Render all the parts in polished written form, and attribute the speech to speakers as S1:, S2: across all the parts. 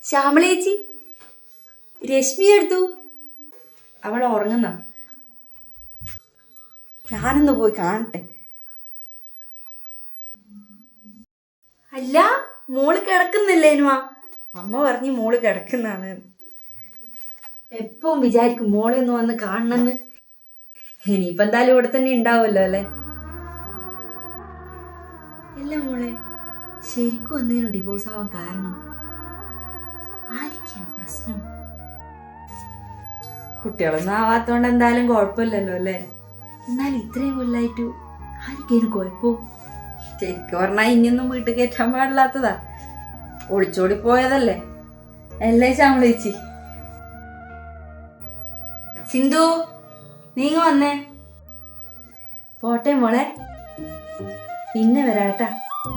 S1: ശ്യാമള ചേച്ചി, രശ്മി എടുത്തു. അവൾ ഉറങ്ങുന്ന. ഞാനൊന്ന് പോയി കാണട്ടെ. അല്ല, മോള് കിടക്കുന്നില്ലേനുവാ? അമ്മ പറഞ്ഞ് മോള് കിടക്കുന്നാണ്. എപ്പം വിചാരിക്കും മോളെ ഒന്ന് വന്ന് കാണണമെന്ന്. ഇനിയിപ്പം എന്തായാലും ഇവിടെ തന്നെ ഉണ്ടാവുമല്ലോ അല്ലേ? അല്ല മോളെ, ശരിക്കും എന്തെങ്കിലും ഡിവോഴ്സ് ആവാൻ കാരണം ആയിരിക്കും പ്രശ്നം? കുട്ടികളൊന്നും ആവാത്തോണ്ട് എന്തായാലും കുഴപ്പമില്ലല്ലോ അല്ലേ? എന്നാലും ഇത്രയും കൊല്ലായിട്ടു ആർക്കേലും കുഴപ്പവും? ശരിക്കും പറഞ്ഞാൽ ഇനിയൊന്നും വീട്ടിൽ കയറ്റാൻ പാടില്ലാത്തതാ. ഒളിച്ചോടി പോയതല്ലേ അല്ലേ ശ്യാമള ചേച്ചി? സിന്ധു, നീങ്ങ വന്നേ. പോട്ടെ മോളെ, പിന്നെ വരാട്ടാ.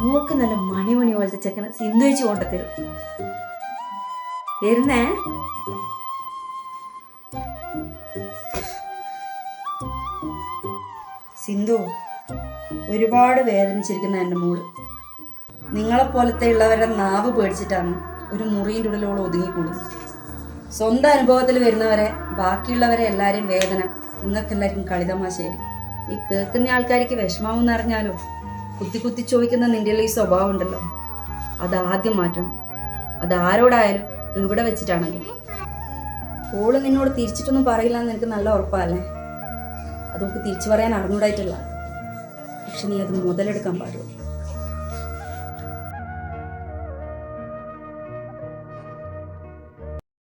S1: മോക്ക് നല്ല മണിമണി പോലത്തെ ചെക്കന് സിന്ധു ചേച്ചി കൊണ്ടുത്തരും. വരുന്നേ. സിന്ധു, ഒരുപാട് വേദനിച്ചിരിക്കുന്ന എൻ്റെ മോള്. നിങ്ങളെപ്പോലത്തെ ഉള്ളവരുടെ നാവ് പേടിച്ചിട്ടാണ് ഒരു മുറിൻ്റെ ഉള്ളിലോളം ഒതുങ്ങിക്കൂടുന്നത്. സ്വന്തം അനുഭവത്തിൽ വരുന്നവരെ, ബാക്കിയുള്ളവരെ എല്ലാവരെയും വേദന നിങ്ങൾക്കെല്ലാവർക്കും കളിതമാശയായി. ഈ കേൾക്കുന്ന ആൾക്കാർക്ക് വിഷമാവും എന്നറിഞ്ഞാലോ കുത്തി കുത്തി ചോദിക്കുന്ന നിൻ്റെ ഈ സ്വഭാവം ഉണ്ടല്ലോ, അതാദ്യം മാറ്റണം. അതാരോടായാലും ഇവിടെ വെച്ചിട്ടാണെങ്കിലും. ഓള് നിന്നോട് തിരിച്ചിട്ടൊന്നും പറയില്ല എന്ന് എനിക്ക് നല്ല ഉറപ്പല്ലേ? അത് നമുക്ക് തിരിച്ചു പറയാൻ അറിഞ്ഞൂടായിട്ടല്ല, പക്ഷെ നീ അത് മുതലെടുക്കാൻ പാടുള്ളൂ.